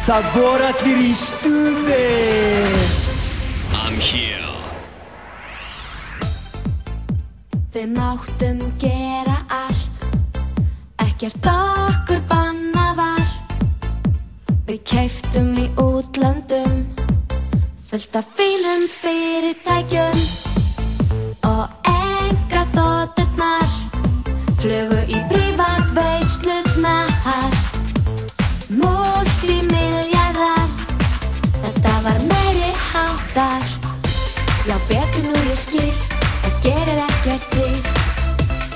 Það voru allir í stuði. I'm here. Við máttum gera allt, ekkert okkur bannað var. Við keyptum í útlöndum, fullt af fínum fyrirtækjum. Og einkaþoturnar flugu í prívatveislurnar. Múltimilljarðar, þetta var meiri háttar. Já, betur nú ég skil, það gerir ekkert til.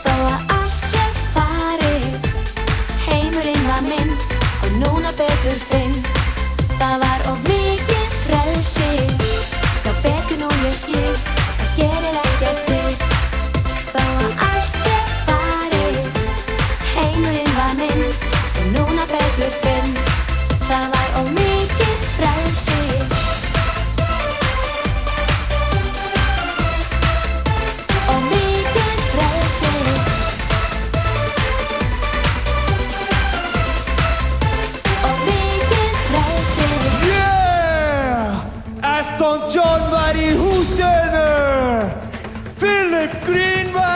Þó að allt sé farið, heimurinn var minn og núna betur þinn. Það var of mikið frelsi. Já, betur nú ég skil, það gerir ekkert til. Þó að allt sé farið, heimurinn var minn og núna betur þinn. Það var of mikið frelsi. Og mikið frelsi. Og mikið frelsi. Yeah! Elton John var í húsinu. Philip Green var